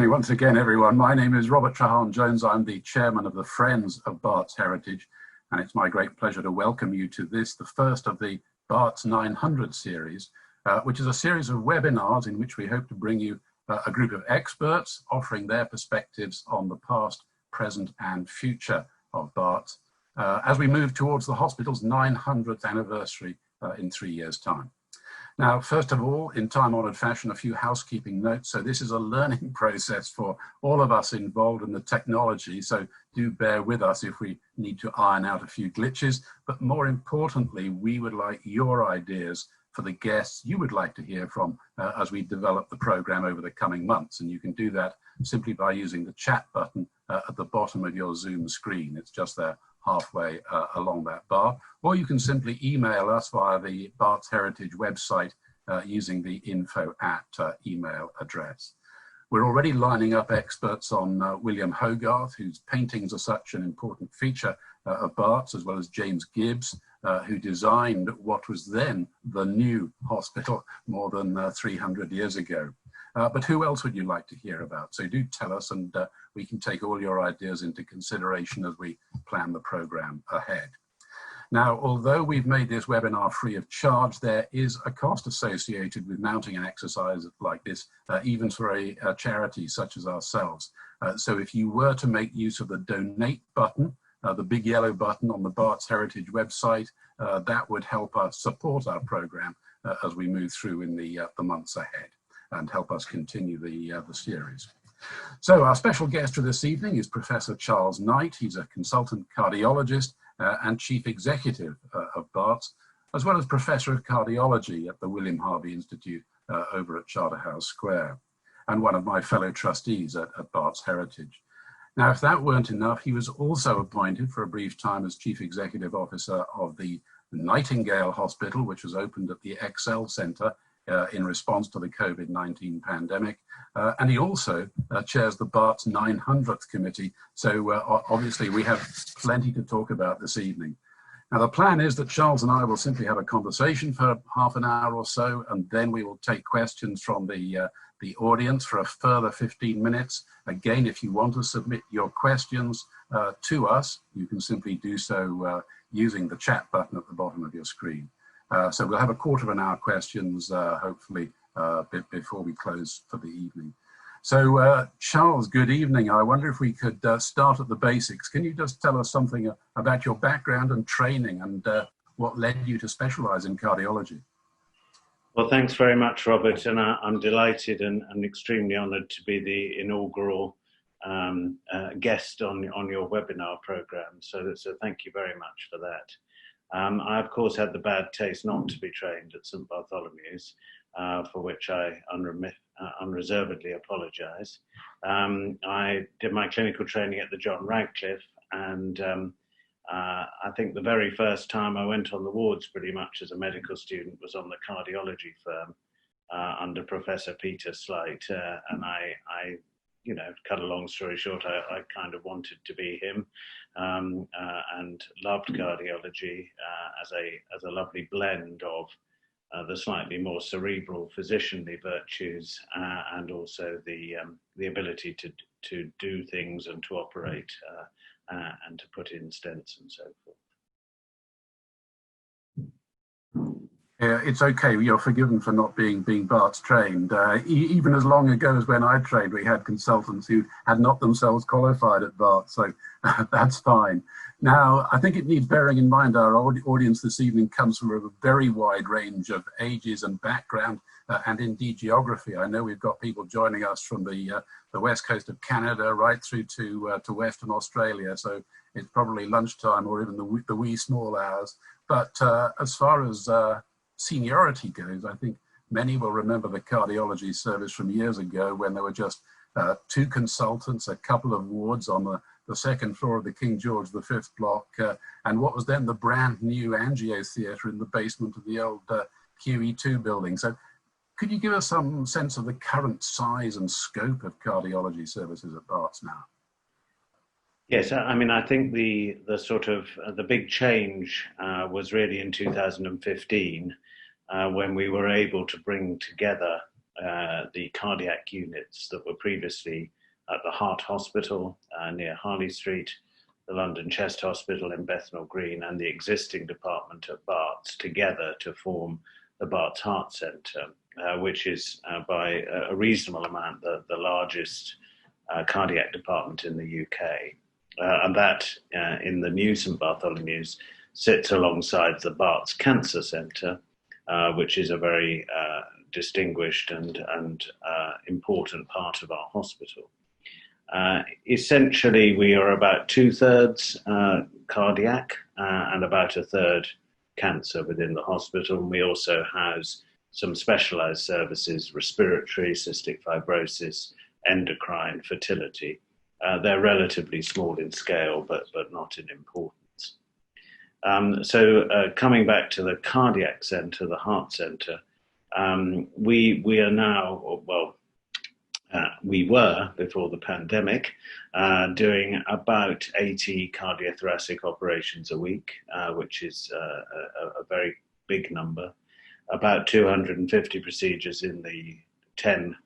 Once again, everyone, my name is Robert Treharne Jones. I'm the chairman of the Friends of Barts Heritage, and it's my great pleasure to welcome you to this, the first of the Barts 900 series, which is a series of webinars in which we hope to bring you a group of experts offering their perspectives on the past, present and future of Barts as we move towards the hospital's 900th anniversary in 3 years' time. Now, first of all, in time-honoured fashion, a few housekeeping notes. So this is a learning process for all of us involved in the technology, so do bear with us if we need to iron out a few glitches. But more importantly, we would like your ideas for the guests you would like to hear from as we develop the programme over the coming months. And you can do that simply by using the chat button at the bottom of your Zoom screen. It's just there halfway along that bar, or you can simply email us via the Barts Heritage website using the info@ email address. We're already lining up experts on William Hogarth, whose paintings are such an important feature of Barts, as well as James Gibbs, who designed what was then the new hospital more than 300 years ago. But who else would you like to hear about? So do tell us, and we can take all your ideas into consideration as we plan the programme ahead. Now, although we've made this webinar free of charge, there is a cost associated with mounting an exercise like this, even for a charity such as ourselves. So if you were to make use of the donate button, the big yellow button on the Barts Heritage website, that would help us support our programme as we move through in the months ahead, and help us continue the series. So our special guest for this evening is Professor Charles Knight. He's a consultant cardiologist and chief executive of Barts, as well as Professor of Cardiology at the William Harvey Institute over at Charterhouse Square, and one of my fellow trustees at Barts Heritage. Now, if that weren't enough, he was also appointed for a brief time as Chief Executive Officer of the Nightingale Hospital, which was opened at the Excel Centre in response to the COVID-19 pandemic. And he also chairs the Barts 900th committee. So obviously we have plenty to talk about this evening. Now the plan is that Charles and I will simply have a conversation for half an hour or so, and then we will take questions from the audience for a further 15 minutes. Again, if you want to submit your questions to us, you can simply do so using the chat button at the bottom of your screen. So we'll have a quarter of an hour questions, hopefully, before we close for the evening. So Charles, good evening. I wonder if we could start at the basics. Can you just tell us something about your background and training, and what led you to specialize in cardiology? Well, thanks very much, Robert, and I'm delighted and extremely honored to be the inaugural guest on your webinar program. So thank you very much for that. I, of course, had the bad taste not to be trained at St Bartholomew's, for which I unreservedly apologise. I did my clinical training at the John Radcliffe, and I think the very first time I went on the wards pretty much as a medical student was on the cardiology firm under Professor Peter Slight, and I you know, cut a long story short, I kind of wanted to be him, and loved cardiology as a lovely blend of the slightly more cerebral, physicianly virtues, and also the ability to do things and to operate and to put in stents and so forth. It's okay, you're forgiven for not being Barts trained. Even as long ago as when I trained, we had consultants who had not themselves qualified at Barts, so that's fine. Now, I think it needs bearing in mind our audience this evening comes from a very wide range of ages and background, and indeed geography. I know we've got people joining us from the west coast of Canada right through to Western Australia, so it's probably lunchtime or even the wee small hours. But as far as seniority goes, I think many will remember the cardiology service from years ago when there were just 2 consultants, a couple of wards on the second floor of the King George V block, and what was then the brand new angio theatre in the basement of the old QE2 building. So could you give us some sense of the current size and scope of cardiology services at Barts now? Yes, I mean, I think the sort of the big change was really in 2015 when we were able to bring together the cardiac units that were previously at the Heart Hospital near Harley Street, the London Chest Hospital in Bethnal Green, and the existing department at Barts together to form the Barts Heart Centre, which is by a reasonable amount the largest cardiac department in the UK. And that in the new St Bartholomew's sits alongside the Barts Cancer Centre, which is a very distinguished and important part of our hospital. Essentially, we are about 2/3 cardiac and about 1/3 cancer within the hospital. And we also house some specialised services: respiratory, cystic fibrosis, endocrine, fertility. They're relatively small in scale, but not in importance. So coming back to the cardiac centre, the heart centre, we are now, well, we were before the pandemic doing about 80 cardiothoracic operations a week, which is a very big number. About 250 procedures in the 10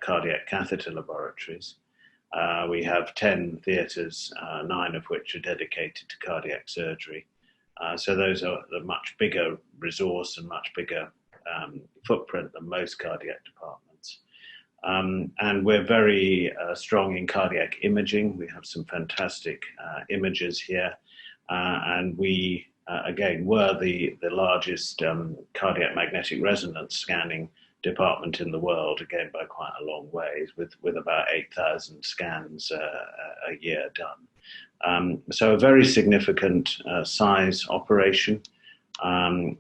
cardiac catheter laboratories. We have 10 theatres, 9 of which are dedicated to cardiac surgery. So those are the much bigger resource and much bigger footprint than most cardiac departments. And we're very strong in cardiac imaging. We have some fantastic images here. And we, again, were the largest cardiac magnetic resonance scanning department in the world, again, by quite a long way, with about 8,000 scans a year done. So a very significant size operation. And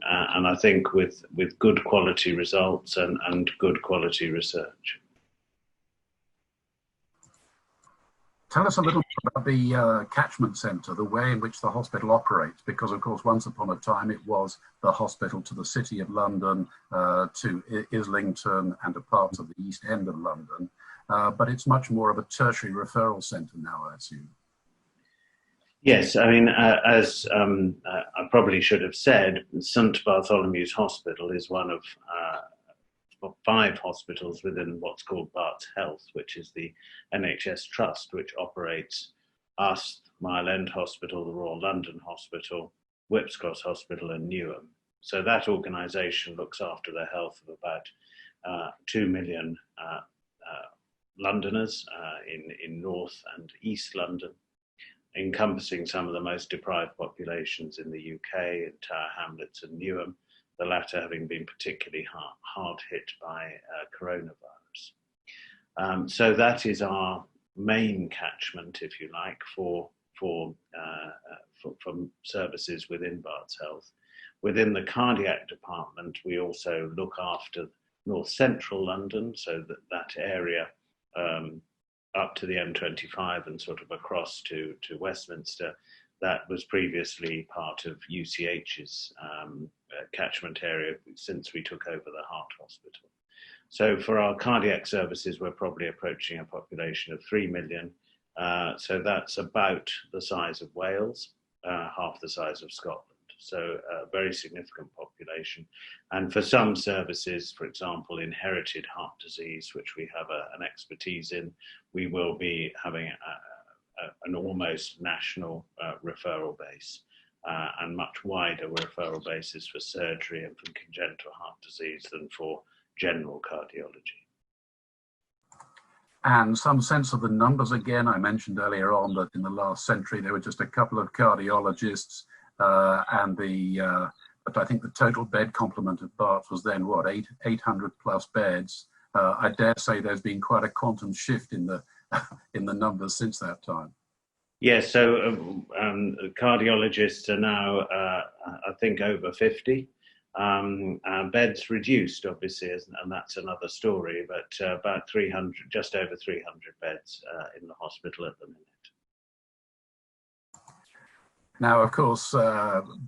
I think with good quality results and good quality research. Tell us a little bit about the catchment centre, the way in which the hospital operates, because of course once upon a time it was the hospital to the City of London, to Islington and to parts of the East End of London, but it's much more of a tertiary referral centre now, I assume. Yes, I mean, as I probably should have said, St Bartholomew's Hospital is one of 5 hospitals within what's called Barts Health, which is the NHS trust which operates us, Mile End Hospital, the Royal London Hospital, Whipps Cross Hospital and Newham. So that organisation looks after the health of about 2 million Londoners in North and East London, encompassing some of the most deprived populations in the UK, in Tower Hamlets and Newham, the latter having been particularly hard hit by coronavirus. So that is our main catchment, if you like, for services within Barts Health. Within the cardiac department, we also look after North Central London, so that area up to the M25 and sort of across to Westminster. That was previously part of UCH's catchment area since we took over the Heart Hospital. So for our cardiac services, we're probably approaching a population of 3 million. So that's about the size of Wales, half the size of Scotland. So a very significant population. And for some services, for example, inherited heart disease, which we have an expertise in, we will be having an almost national referral base and much wider referral bases for surgery and for congenital heart disease than for general cardiology. And some sense of the numbers again. I mentioned earlier on that in the last century there were just a couple of cardiologists, but I think the total bed complement of Barts was then what, 800 plus beds. I dare say there's been quite a quantum shift in the numbers since that time. Yes, so cardiologists are now, I think, over 50. Beds reduced, obviously, and that's another story, but about 300, just over 300 beds in the hospital at the minute. Now, of course,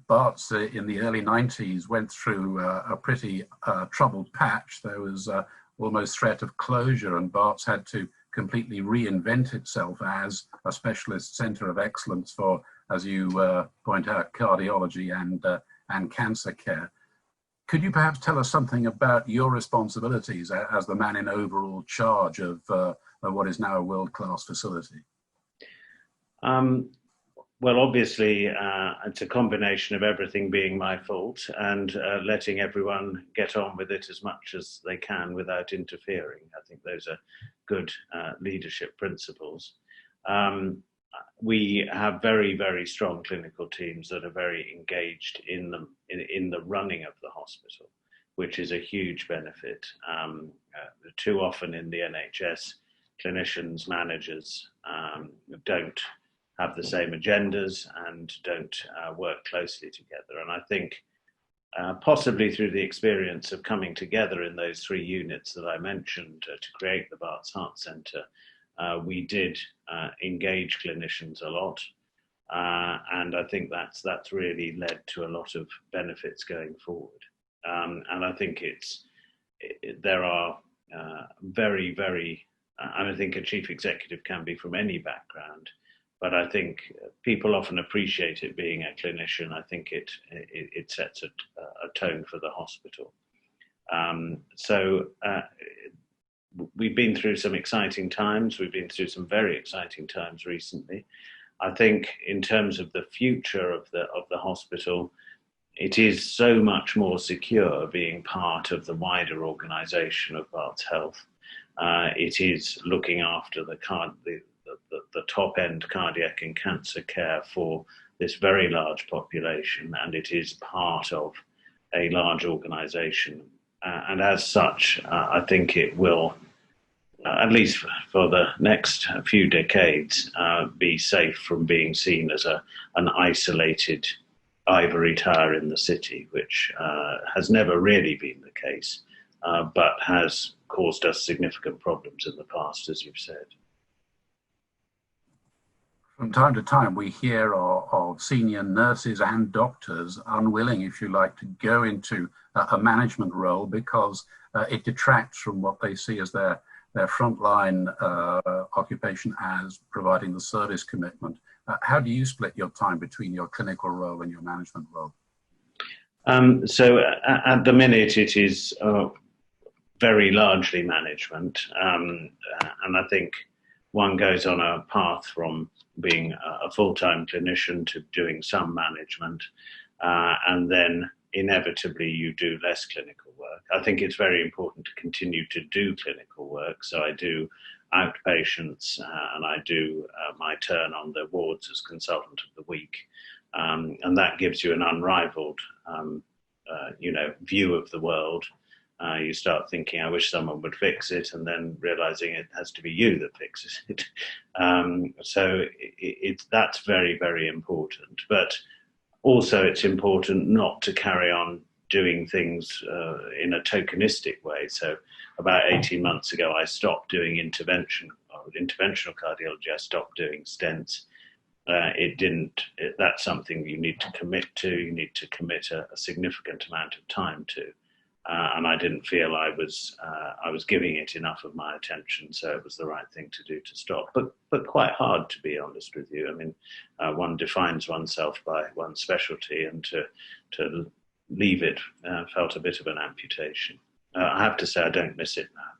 Barts in the early 90s went through a pretty troubled patch. There was almost threat of closure, and Barts had to completely reinvent itself as a specialist centre of excellence for, as you point out, cardiology and cancer care. Could you perhaps tell us something about your responsibilities as the man in overall charge of what is now a world-class facility? Well, obviously, it's a combination of everything being my fault and letting everyone get on with it as much as they can without interfering. I think those are good leadership principles. We have very, very strong clinical teams that are very engaged in the running of the hospital, which is a huge benefit. Too often in the NHS, clinicians, managers don't have the same agendas and don't work closely together. And I think possibly through the experience of coming together in those three units that I mentioned to create the Barts Heart Centre, we did engage clinicians a lot. And I think that's really led to a lot of benefits going forward. And I think there are very, very, and I think a chief executive can be from any background, but I think people often appreciate it being a clinician. I think it sets a tone for the hospital. So we've been through some exciting times. We've been through some very exciting times recently. I think in terms of the future of the hospital, it is so much more secure being part of the wider organisation of Barts Health. It is looking after the top-end cardiac and cancer care for this very large population, and it is part of a large organisation. And as such, I think it will, at least for the next few decades, be safe from being seen as an isolated ivory tower in the city, which has never really been the case, but has caused us significant problems in the past, as you've said. From time to time, we hear of senior nurses and doctors unwilling, if you like, to go into a management role because it detracts from what they see as their frontline occupation as providing the service commitment. How do you split your time between your clinical role and your management role? So at the minute, it is very largely management. And I think one goes on a path from being a full-time clinician to doing some management, and then inevitably you do less clinical work. I think it's very important to continue to do clinical work. So I do outpatients and I do my turn on the wards as consultant of the week. And that gives you an unrivaled view of the world. You start thinking, I wish someone would fix it, and then realizing it has to be you that fixes it. So that's very, very important. But also it's important not to carry on doing things in a tokenistic way. So about 18 months ago, I stopped doing interventional cardiology. I stopped doing stents. That's something you need to commit to. You need to commit a significant amount of time to. And I didn't feel I was giving it enough of my attention, so it was the right thing to do to stop. But quite hard, to be honest with you. I mean, one defines oneself by one's specialty, and to leave it felt a bit of an amputation. I have to say I don't miss it now.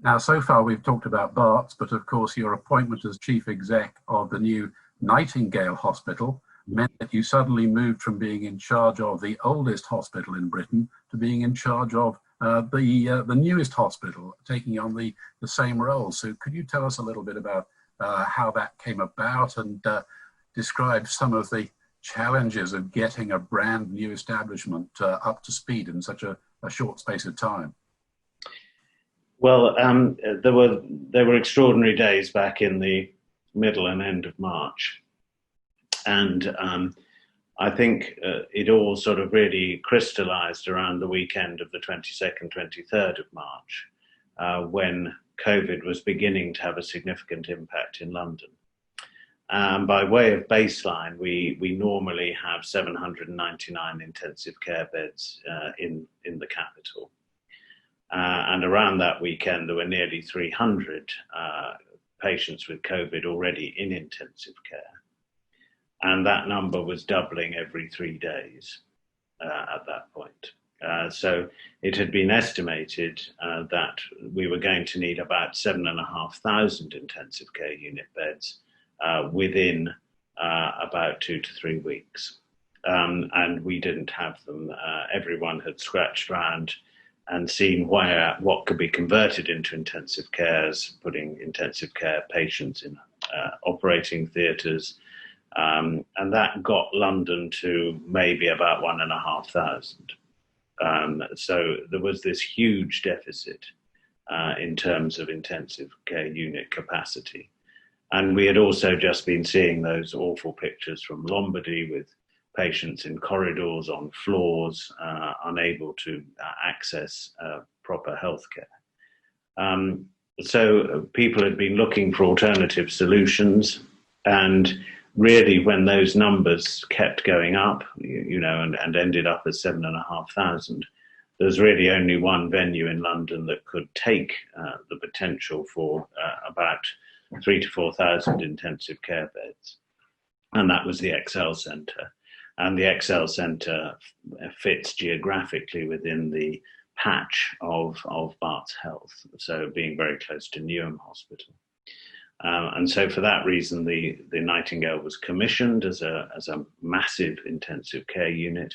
Now, so far we've talked about Barts, but of course your appointment as chief exec of the new Nightingale Hospital meant that you suddenly moved from being in charge of the oldest hospital in Britain to being in charge of the newest hospital, taking on the same role. So could you tell us a little bit about how that came about, and describe some of the challenges of getting a brand new establishment up to speed in such a short space of time? Well, there were extraordinary days back in the middle and end of March. And I think it all sort of really crystallized around the weekend of the 22nd, 23rd of March, when COVID was beginning to have a significant impact in London. By way of baseline, we normally have 799 intensive care beds in the capital. And around that weekend, there were nearly 300 patients with COVID already in intensive care. and that number was doubling every 3 days at that point. So it had been estimated that we were going to need about 7,500 intensive care unit beds within about 2 to 3 weeks. And we didn't have them. Everyone had scratched around and seen what could be converted into intensive cares, putting intensive care patients in operating theatres. And that got London to maybe about 1,500. So there was this huge deficit in terms of intensive care unit capacity. And we had also just been seeing those awful pictures from Lombardy with patients in corridors, on floors, unable to access proper healthcare. So people had been looking for alternative solutions, and really when those numbers kept going up, and ended up at 7,500, there's really only one venue in London that could take the potential for about 3,000 to 4,000 intensive care beds, and that was the XL Centre. And the XL Centre fits geographically within the patch of Barts Health, so being very close to Newham Hospital. And so for that reason, the Nightingale was commissioned as a massive intensive care unit.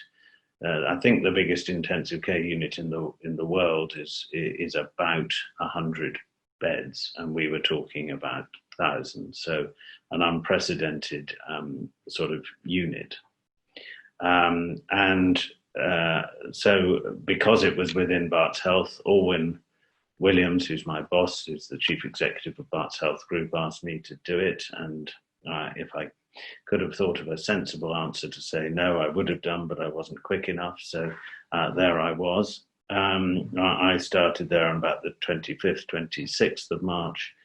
I think the biggest intensive care unit in the world is about 100 beds, and we were talking about thousands. So an unprecedented sort of unit. So because it was within Barts Health, Alwyn Williams, who's my boss, who's the chief executive of Barts Health Group, asked me to do it. And if I could have thought of a sensible answer to say no, I would have done, but I wasn't quick enough. So there I was. I started there on about the 25th, 26th of March.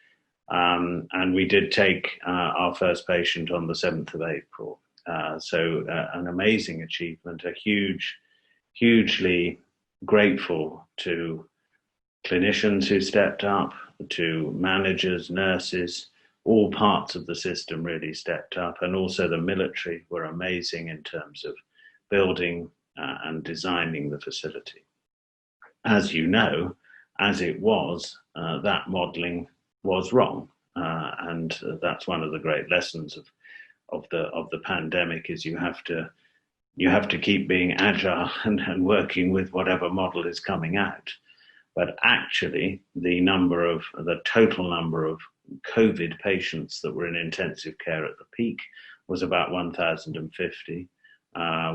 And we did take our first patient on the 7th of April. So an amazing achievement, hugely grateful to clinicians who stepped up, to managers, nurses, all parts of the system really stepped up, and also the military were amazing in terms of building and designing the facility. As you know, as it was, that modelling was wrong, and that's one of the great lessons of the pandemic, is you have to keep being agile and working with whatever model is coming out. But actually, the total number of COVID patients that were in intensive care at the peak was about 1,050,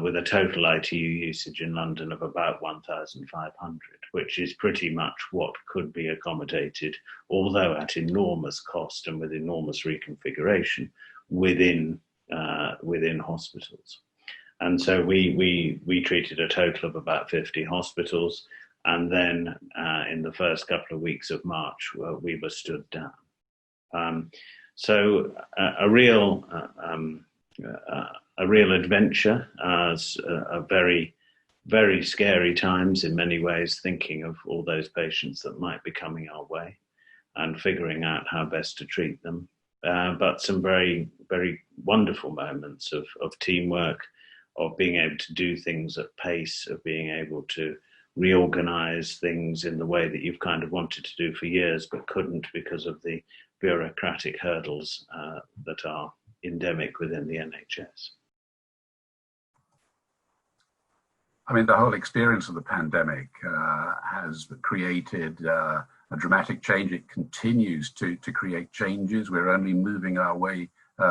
with a total ITU usage in London of about 1,500, which is pretty much what could be accommodated, although at enormous cost and with enormous reconfiguration within hospitals. And so we treated a total of about 50 hospitals. And then in the first couple of weeks of March, we were stood down. So a real adventure, a very, very scary times in many ways, thinking of all those patients that might be coming our way and figuring out how best to treat them. But some very, very wonderful moments of teamwork, of being able to do things at pace, of being able to reorganize things in the way that you've kind of wanted to do for years, but couldn't because of the bureaucratic hurdles that are endemic within the NHS. I mean, the whole experience of the pandemic has created a dramatic change. It continues to create changes. We're only moving our way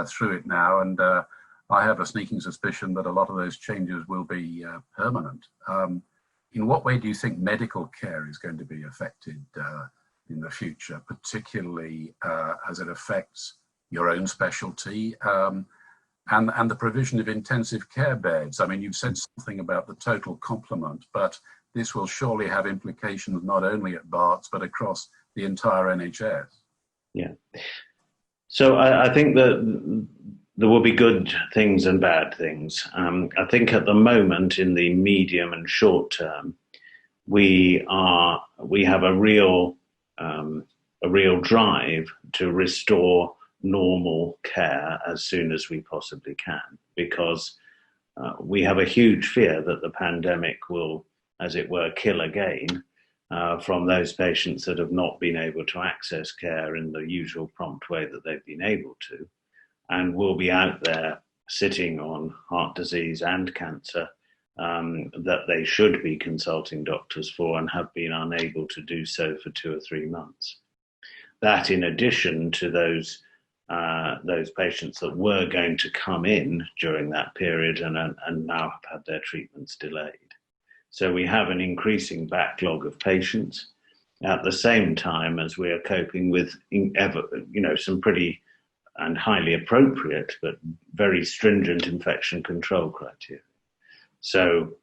through it now. And I have a sneaking suspicion that a lot of those changes will be permanent. In what way do you think medical care is going to be affected in the future, particularly as it affects your own specialty and the provision of intensive care beds? I mean, you've said something about the total complement, but this will surely have implications not only at Barts, but across the entire NHS. Yeah. So I think that there will be good things and bad things. I think at the moment, in the medium and short term, we have a real drive to restore normal care as soon as we possibly can, because we have a huge fear that the pandemic will, as it were, kill again from those patients that have not been able to access care in the usual prompt way that they've been able to, and will be out there sitting on heart disease and cancer that they should be consulting doctors for and have been unable to do so for 2 or 3 months. That, in addition to those patients that were going to come in during that period and now have had their treatments delayed. So we have an increasing backlog of patients at the same time as we are coping with some pretty and highly appropriate but very stringent infection control criteria. So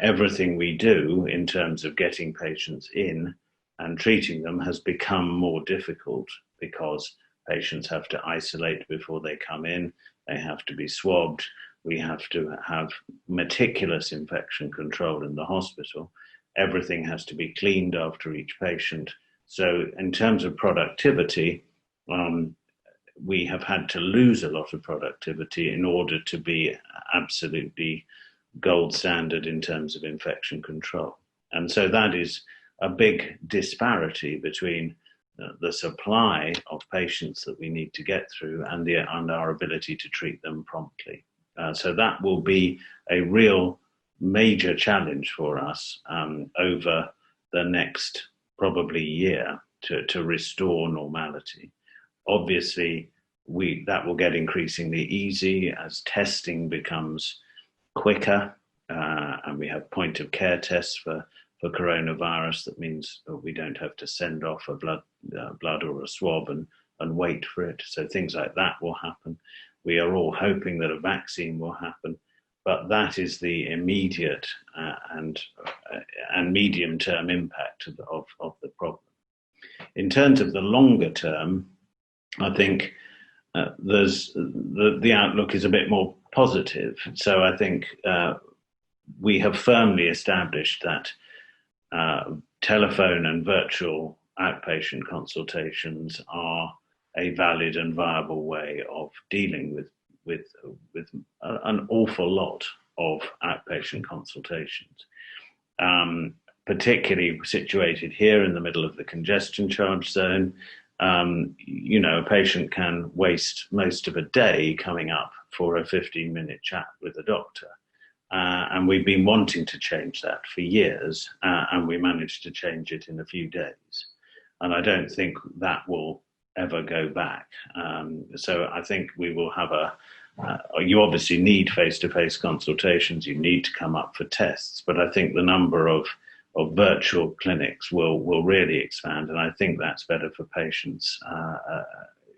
everything we do in terms of getting patients in and treating them has become more difficult because patients have to isolate before they come in, they have to be swabbed, we have to have meticulous infection control in the hospital, everything has to be cleaned after each patient. So in terms of productivity, we have had to lose a lot of productivity in order to be absolutely gold standard in terms of infection control. And so that is a big disparity between the supply of patients that we need to get through and our ability to treat them promptly. So that will be a real major challenge for us over the next probably year to restore normality. Obviously, that will get increasingly easy as testing becomes quicker, and we have point of care tests for coronavirus. That means that we don't have to send off a blood or a swab and wait for it. So things like that will happen. We are all hoping that a vaccine will happen, but that is the immediate and medium-term impact of the problem. In terms of the longer term, I think the outlook is a bit more positive. So I think we have firmly established that telephone and virtual outpatient consultations are a valid and viable way of dealing with an awful lot of outpatient consultations, particularly situated here in the middle of the congestion charge zone. A patient can waste most of a day coming up for a 15-minute chat with a doctor. And we've been wanting to change that for years, and we managed to change it in a few days. And I don't think that will ever go back. So I think we will have you obviously need face-to-face consultations, you need to come up for tests, but I think the number of virtual clinics will really expand, and I think that's better for patients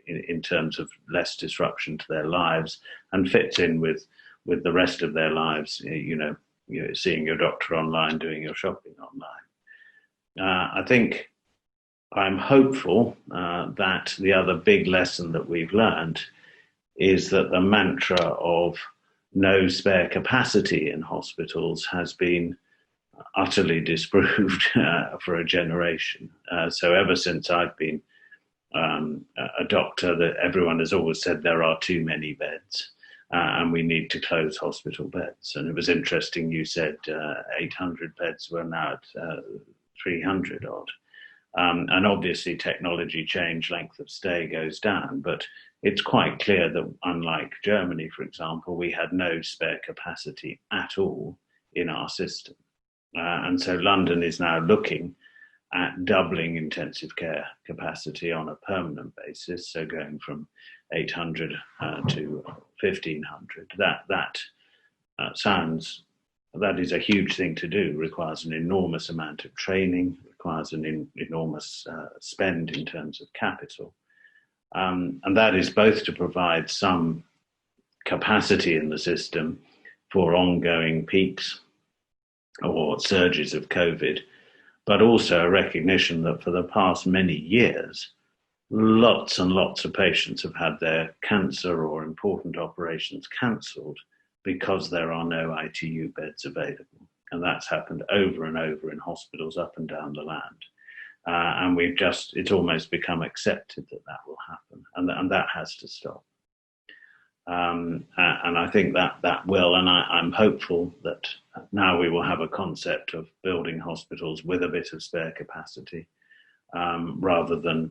in terms of less disruption to their lives and fits in with the rest of their lives, seeing your doctor online, doing your shopping online. I think I'm hopeful that the other big lesson that we've learned is that the mantra of no spare capacity in hospitals has been utterly disproved for a generation. So ever since I've been a doctor, that everyone has always said there are too many beds. And we need to close hospital beds. And it was interesting, you said 800 beds, we're now at 300 odd. And obviously technology change, length of stay goes down, but it's quite clear that unlike Germany, for example, we had no spare capacity at all in our system. And so London is now looking at doubling intensive care capacity on a permanent basis, so going from 800 to 1,500. That is a huge thing to do, requires an enormous amount of training, requires an enormous spend in terms of capital. And that is both to provide some capacity in the system for ongoing peaks or surges of COVID, but also a recognition that for the past many years, lots and lots of patients have had their cancer or important operations cancelled because there are no ITU beds available. And that's happened over and over in hospitals up and down the land. And it's almost become accepted that will happen. and that has to stop. And I think that will, and I'm hopeful that now we will have a concept of building hospitals with a bit of spare capacity, rather than,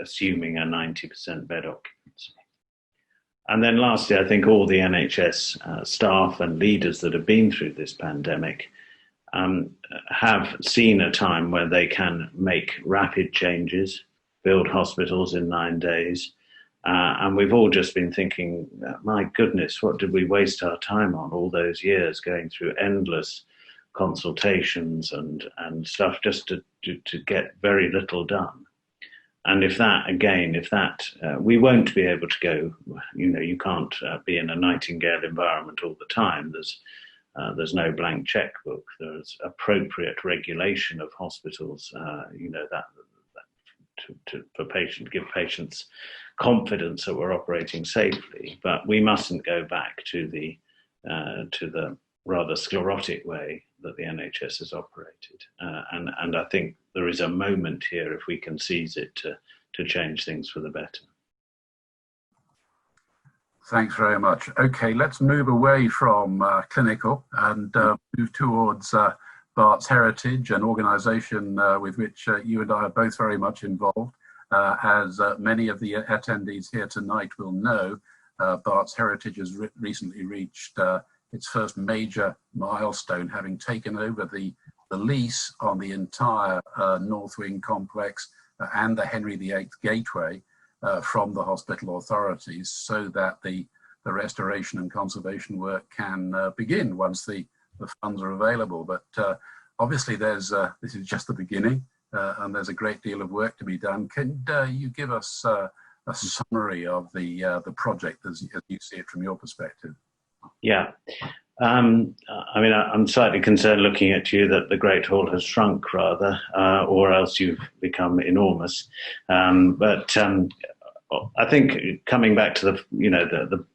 assuming a 90% bed occupancy. And then lastly, I think all the NHS staff and leaders that have been through this pandemic have seen a time where they can make rapid changes, build hospitals in 9 days. And we've all just been thinking, my goodness, what did we waste our time on all those years going through endless consultations and stuff just to get very little done. And if that, we won't be able to go, you can't be in a Nightingale environment all the time. There's no blank checkbook. There's appropriate regulation of hospitals, give patients confidence that we're operating safely. But we mustn't go back to the rather sclerotic way that the NHS has operated. And I think there is a moment here, if we can seize it, to change things for the better. Thanks very much. Okay, let's move away from clinical and move towards Barts Heritage, an organisation with which you and I are both very much involved. As many of the attendees here tonight will know, Barts Heritage has recently reached its first major milestone, having taken over the lease on the entire North Wing complex and the Henry VIII Gateway from the hospital authorities, so that the restoration and conservation work can begin once the funds are available. But obviously this is just the beginning, and there's a great deal of work to be done. Can you give us a summary of the project as you see it from your perspective? Yeah. I'm slightly concerned looking at you that the Great Hall has shrunk rather, or else you've become enormous. But I think coming back to the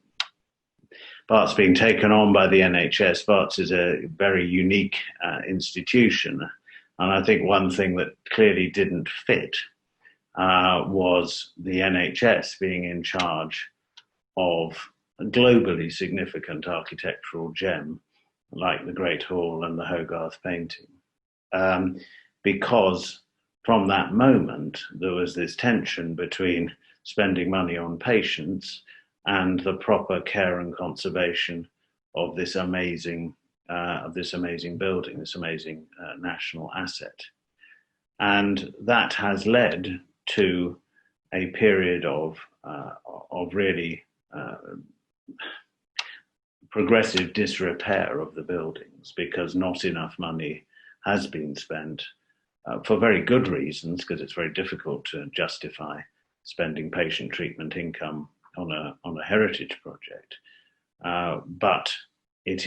Barts being taken on by the NHS, Barts is a very unique institution. And I think one thing that clearly didn't fit was the NHS being in charge of a globally significant architectural gem like the Great Hall and the Hogarth painting. Because from that moment, there was this tension between spending money on patients and the proper care and conservation of this amazing building, this amazing national asset. And that has led to a period of really progressive disrepair of the buildings, because not enough money has been spent for very good reasons, because it's very difficult to justify spending patient treatment income on a heritage project. But it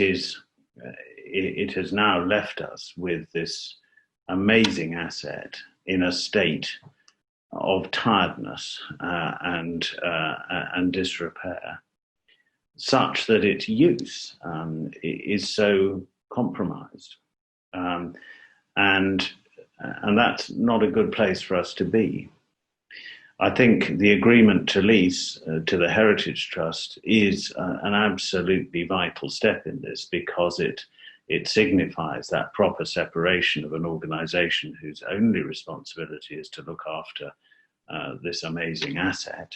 has now left us with this amazing asset in a state of tiredness and disrepair, such that its use is so compromised, and that's not a good place for us to be. I think the agreement to lease to the Heritage Trust is an absolutely vital step in this, because it signifies that proper separation of an organisation whose only responsibility is to look after this amazing asset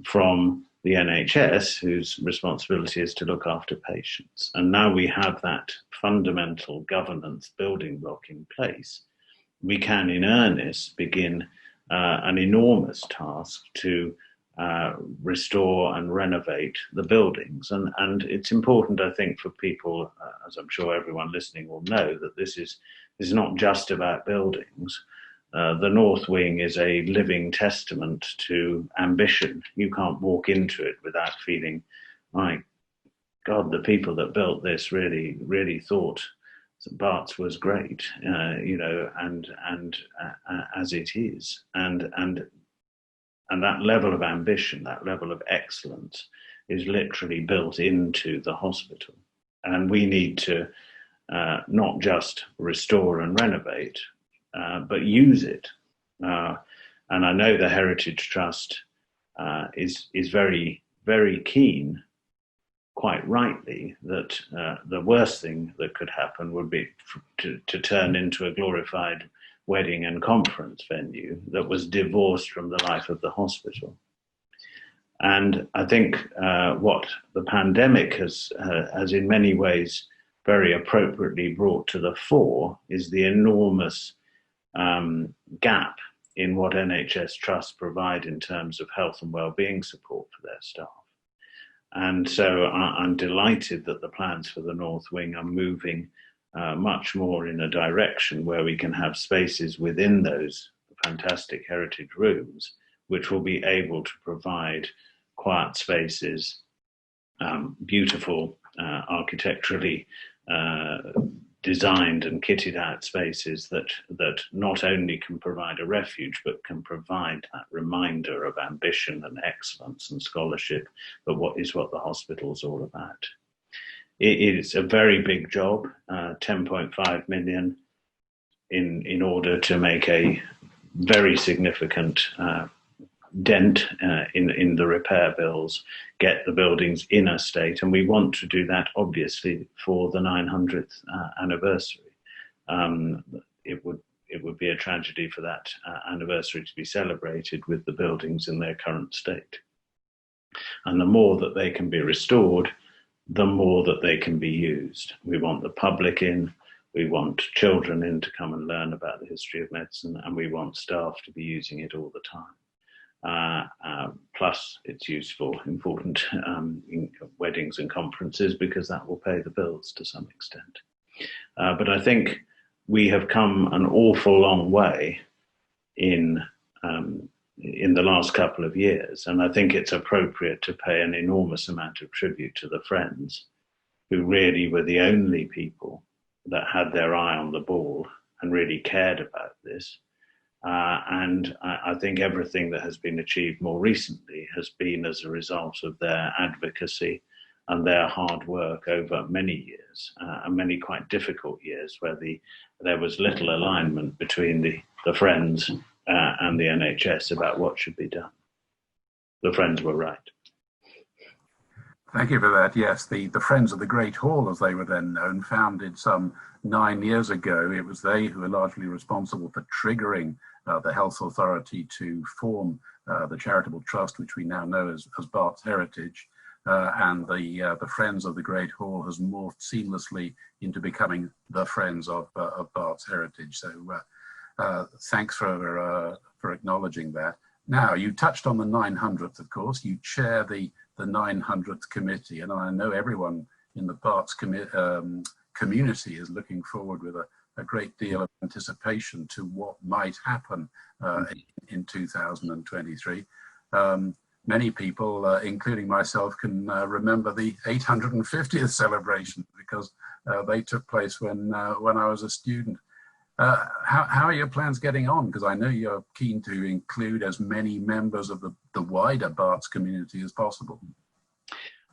from the NHS, whose responsibility is to look after patients. And now we have that fundamental governance building block in place, we can in earnest begin an enormous task to restore and renovate the buildings. And it's important, I think, for people, as I'm sure everyone listening will know, that this is not just about buildings. The North Wing is a living testament to ambition. You can't walk into it without feeling, my God, the people that built this really, really thought Barts was great, and as it is, and that level of ambition, that level of excellence, is literally built into the hospital. And we need to not just restore and renovate, but use it. And I know the Heritage Trust is very, very keen, quite rightly, that the worst thing that could happen would be to turn into a glorified wedding and conference venue that was divorced from the life of the hospital. And I think what the pandemic has in many ways very appropriately brought to the fore is the enormous gap in what NHS trusts provide in terms of health and well-being support for their staff. And so I'm delighted that the plans for the North Wing are moving much more in a direction where we can have spaces within those fantastic heritage rooms, which will be able to provide quiet spaces, beautiful, architecturally designed and kitted out spaces that not only can provide a refuge, but can provide that reminder of ambition and excellence and scholarship, but what the hospital's all about. It is a very big job, 10.5 million in order to make a very significant dent in the repair bills, get the buildings in a state, and we want to do that obviously for the 900th anniversary. It would be a tragedy for that anniversary to be celebrated with the buildings in their current state. And the more that they can be restored, the more that they can be used. We want the public in, we want children in to come and learn about the history of medicine, and we want staff to be using it all the time. Plus, it's useful, important in weddings and conferences because that will pay the bills to some extent. But I think we have come an awful long way in the last couple of years, and I think it's appropriate to pay an enormous amount of tribute to the Friends, who really were the only people that had their eye on the ball and really cared about this. And I think everything that has been achieved more recently has been as a result of their advocacy and their hard work over many years, and many quite difficult years where there was little alignment between the Friends and the NHS about what should be done. The Friends were right. Thank you for that. Yes, the Friends of the Great Hall, as they were then known, founded some 9 years ago. It was they who were largely responsible for triggering the Health Authority to form the charitable trust, which we now know as Barts Heritage. And the Friends of the Great Hall has morphed seamlessly into becoming the Friends of Barts Heritage. So thanks for acknowledging that. Now, you touched on the 900th, of course. You chair the 900th committee, and I know everyone in the Barts community is looking forward with a great deal of anticipation to what might happen in 2023. Many people, including myself, can remember the 850th celebration because they took place when I was a student. How are your plans getting on? Because I know you're keen to include as many members of the wider Barts community as possible.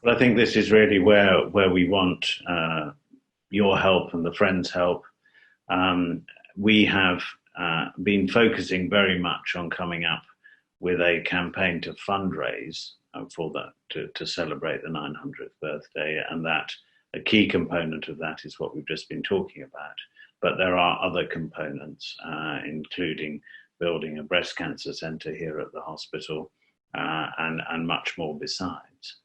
Well, I think this is really where we want your help and the Friends' help. We have been focusing very much on coming up with a campaign to fundraise for that, to celebrate the 900th birthday, and that a key component of that is what we've just been talking about. But there are other components, including building a breast cancer centre here at the hospital, and much more besides.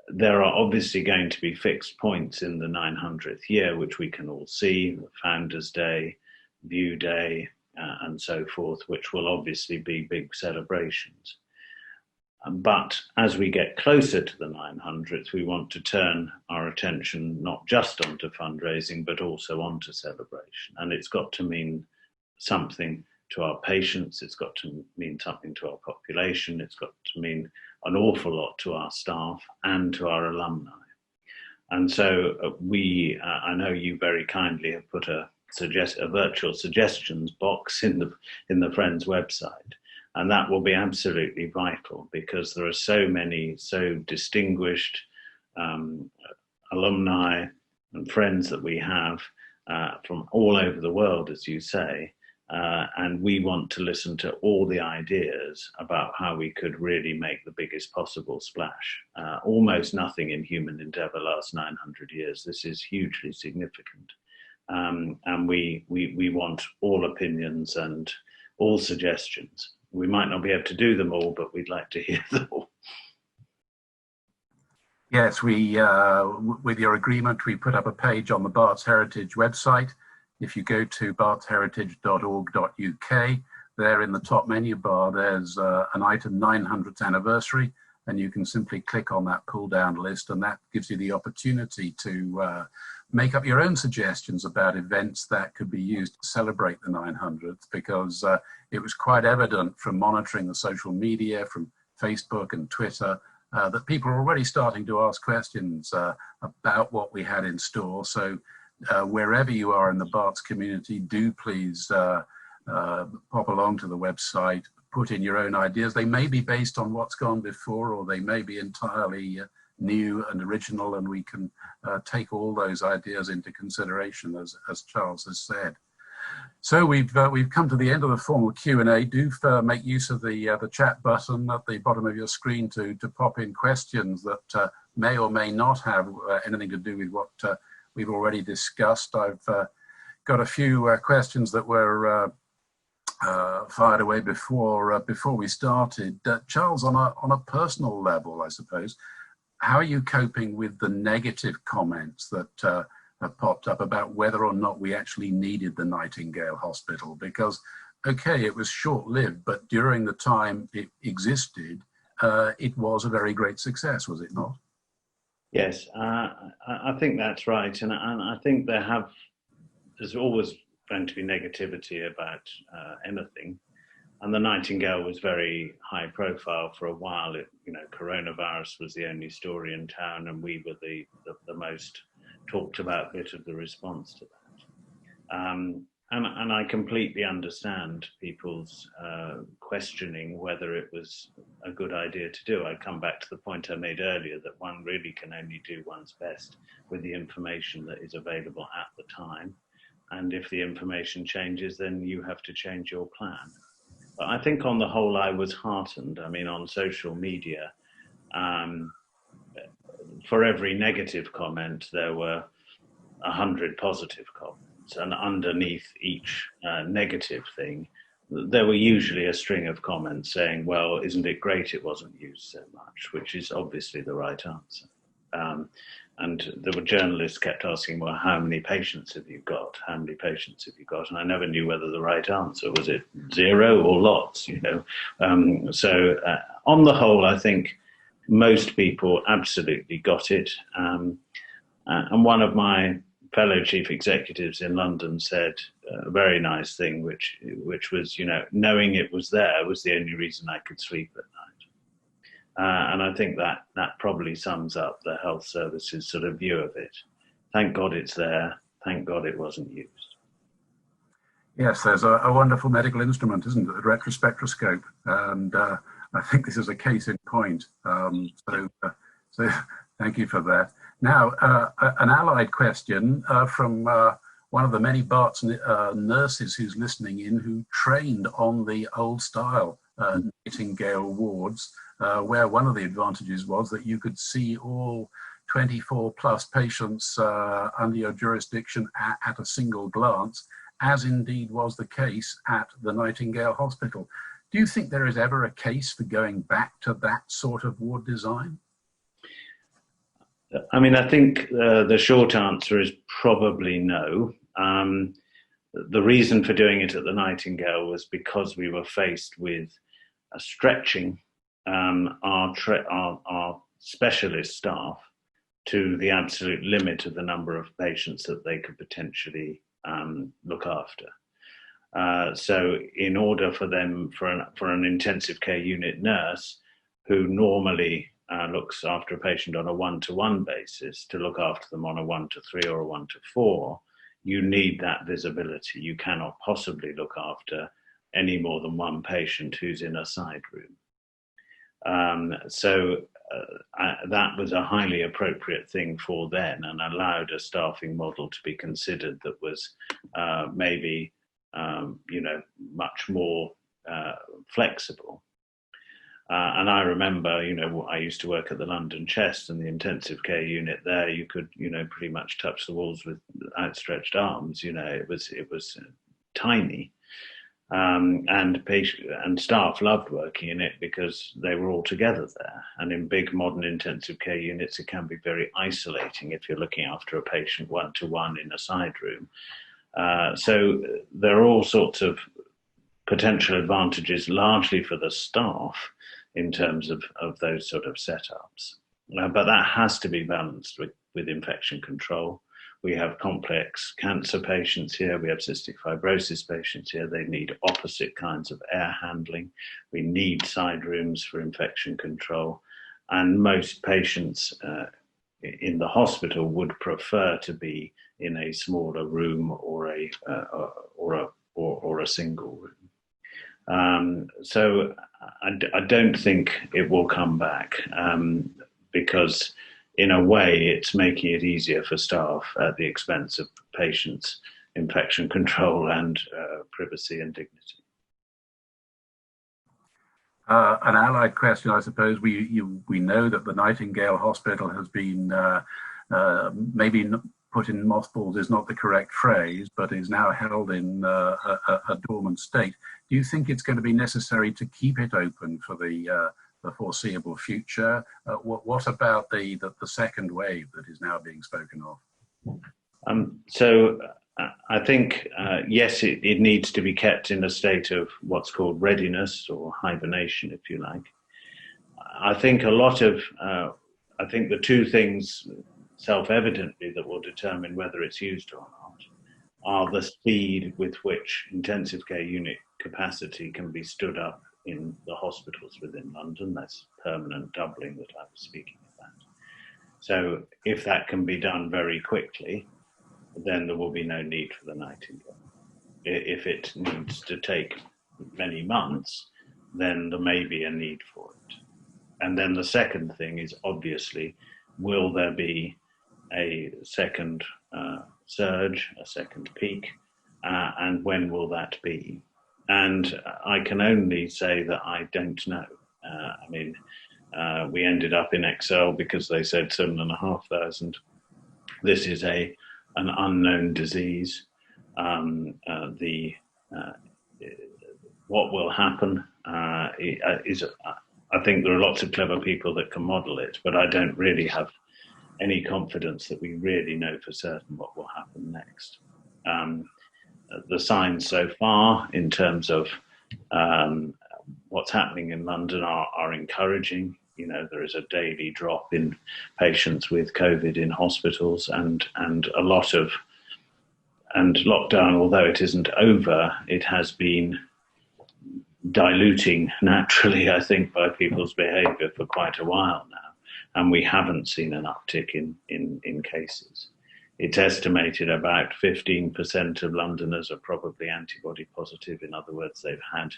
There are obviously going to be fixed points in the 900th year, which we can all see, Founders' Day, View Day, and so forth, which will obviously be big celebrations. But as we get closer to the 900th, we want to turn our attention not just onto fundraising, but also onto celebration. And it's got to mean something to our patients, it's got to mean something to our population, it's got to mean an awful lot to our staff and to our alumni. And so I know you very kindly have put a virtual suggestions box in the Friends website. And that will be absolutely vital because there are so many, so distinguished alumni and friends that we have from all over the world, as you say, And we want to listen to all the ideas about how we could really make the biggest possible splash. Almost nothing in human endeavor lasts 900 years. This is hugely significant. And we want all opinions and all suggestions. We might not be able to do them all, but we'd like to hear them all. Yes, with your agreement, we put up a page on the Barts Heritage website. If you go to bartsheritage.org.uk, there in the top menu bar, there's an item 900th anniversary, and you can simply click on that pull down list, and that gives you the opportunity to make up your own suggestions about events that could be used to celebrate the 900th, because it was quite evident from monitoring the social media, from Facebook and Twitter, that people are already starting to ask questions about what we had in store. So wherever you are in the Barts community, do please pop along to the website, put in your own ideas. They may be based on what's gone before, or they may be entirely new and original, and we can take all those ideas into consideration, as Charles has said. So we've come to the end of the formal Q&A. Do make use of the chat button at the bottom of your screen to pop in questions that may or may not have anything to do with what we've already discussed. I've got a few questions that were fired away before we started. Charles, on a personal level, I suppose, how are you coping with the negative comments that have popped up about whether or not we actually needed the Nightingale Hospital? Because, okay, it was short-lived, but during the time it existed, it was a very great success, was it not? Yes, I think that's right, and I think there's always going to be negativity about anything, and the Nightingale was very high profile for a while. Coronavirus was the only story in town, and we were the most talked about bit of the response to that. And I completely understand people's questioning whether it was a good idea to do. I come back to the point I made earlier that one really can only do one's best with the information that is available at the time. And if the information changes, then you have to change your plan. But I think on the whole, I was heartened. I mean, on social media, for every negative comment, there were 100 positive comments. And underneath each negative thing, there were usually a string of comments saying, well, isn't it great it wasn't used so much, which is obviously the right answer. And there were journalists kept asking, well, how many patients have you got? How many patients have you got? And I never knew whether the right answer was it 0 or lots, So on the whole, I think most people absolutely got it. And one of my fellow chief executives in London said a very nice thing, which was, knowing it was there was the only reason I could sleep at night. And I think that probably sums up the health services sort of view of it. Thank God it's there. Thank God it wasn't used. Yes, there's a wonderful medical instrument, isn't it? A retrospectroscope. And I think this is a case in point. So thank you for that. Now, an allied question from one of the many Barts nurses who's listening in, who trained on the old style Nightingale wards, where one of the advantages was that you could see all 24 plus patients under your jurisdiction at a single glance, as indeed was the case at the Nightingale Hospital. Do you think there is ever a case for going back to that sort of ward design? I mean, I think the short answer is probably no. The reason for doing it at the Nightingale was because we were faced with stretching our specialist staff to the absolute limit of the number of patients that they could potentially look after. So in order for them, for an intensive care unit nurse who normally looks after a patient on a 1-to-1 basis, to look after them on a 1-to-3 or a 1-to-4, you need that visibility. You cannot possibly look after any more than one patient who's in a side room. So that was a highly appropriate thing for then, and allowed a staffing model to be considered that was maybe much more flexible. And I remember, I used to work at the London Chest, and the intensive care unit there, you could, pretty much touch the walls with outstretched arms. It was tiny, and staff loved working in it because they were all together there. And in big modern intensive care units, it can be very isolating if you're looking after a patient one-to-one in a side room. So there are all sorts of potential advantages, largely for the staff, in terms of those sort of setups. But that has to be balanced with infection control. We have complex cancer patients here. We have cystic fibrosis patients here. They need opposite kinds of air handling. We need side rooms for infection control. And most patients in the hospital would prefer to be in a smaller room or a single room. So I don't think it will come back, because in a way it's making it easier for staff at the expense of patients' infection control and privacy and dignity. An allied question, I suppose. We know that the Nightingale Hospital has been maybe put in mothballs is not the correct phrase, but is now held in a dormant state. Do you think it's going to be necessary to keep it open for the foreseeable future? What about the second wave that is now being spoken of? So I think, yes, it needs to be kept in a state of what's called readiness or hibernation, if you like. I think the two things self-evidently that will determine whether it's used or not are the speed with which intensive care unit capacity can be stood up in the hospitals within London. That's permanent doubling that I was speaking about. So if that can be done very quickly, then there will be no need for the Nightingale. If it needs to take many months, then there may be a need for it. And then the second thing is, obviously, will there be a second surge, a second peak, and when will that be? And I can only say that I don't know. We ended up in Excel because they said 7,500. This is an unknown disease. What will happen is, I think there are lots of clever people that can model it, but I don't really have any confidence that we really know for certain what will happen next. The signs so far in terms of what's happening in London are encouraging. There is a daily drop in patients with COVID in hospitals, and lockdown, although it isn't over, it has been diluting naturally, I think, by people's behaviour for quite a while now, and we haven't seen an uptick in cases. It's estimated about 15% of Londoners are probably antibody positive. In other words, they've had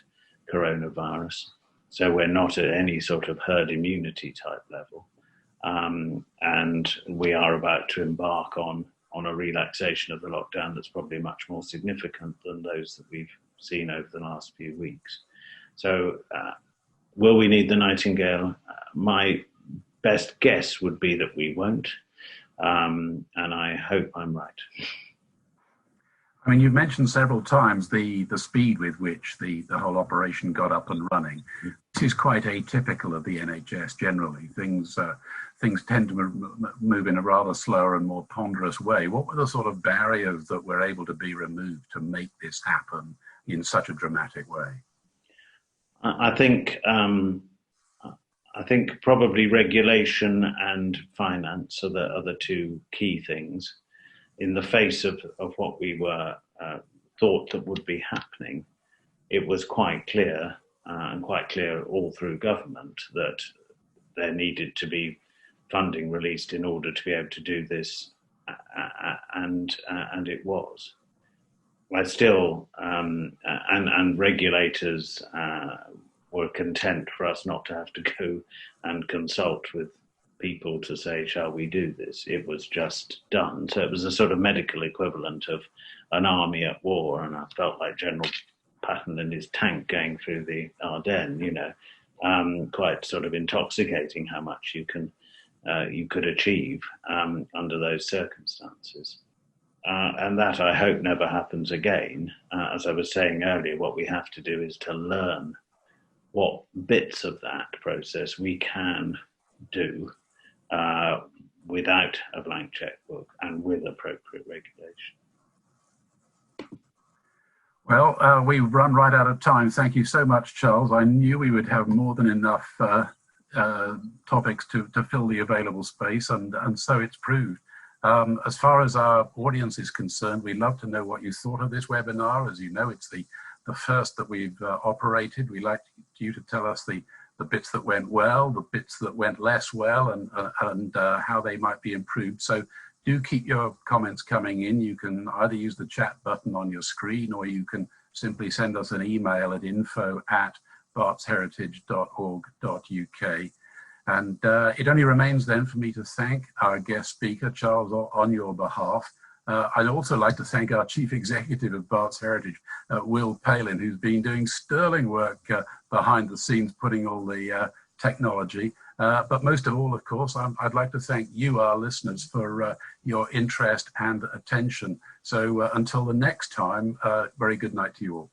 coronavirus. So we're not at any sort of herd immunity type level. And we are about to embark on a relaxation of the lockdown that's probably much more significant than those that we've seen over the last few weeks. So will we need the Nightingale? My best guess would be that we won't. And I hope I'm right. I mean, you've mentioned several times the speed with which the whole operation got up and running. This is quite atypical of the NHS generally. Things tend to move in a rather slower and more ponderous way. What were the sort of barriers that were able to be removed to make this happen in such a dramatic way? I think probably regulation and finance are the two key things. In the face of what we were thought that would be happening, it was quite clear, and quite clear all through government, that there needed to be funding released in order to be able to do this, and it was. I still, and regulators were content for us not to have to go and consult with people to say, shall we do this? It was just done. So it was a sort of medical equivalent of an army at war, and I felt like General Patton and his tank going through the Ardennes, you know, quite sort of intoxicating how much you could achieve under those circumstances. And that I hope never happens again. As I was saying earlier, what we have to do is to learn what bits of that process we can do without a blank checkbook and with appropriate regulation. Well, we've run right out of time. Thank you so much, Charles. I knew we would have more than enough topics to fill the available space, and so it's proved. As far as our audience is concerned, we'd love to know what you thought of this webinar. As you know, it's the first that we've operated. We'd like you to tell us the bits that went well, the bits that went less well, and how they might be improved. So do keep your comments coming in. You can either use the chat button on your screen, or you can simply send us an email at info@bartsheritage.org.uk. And it only remains then for me to thank our guest speaker, Charles, on your behalf. I'd also like to thank our Chief Executive of Barts Heritage, Will Palin, who's been doing sterling work behind the scenes, putting all the technology. But most of all, of course, I'd like to thank you, our listeners, for your interest and attention. So until the next time, very good night to you all.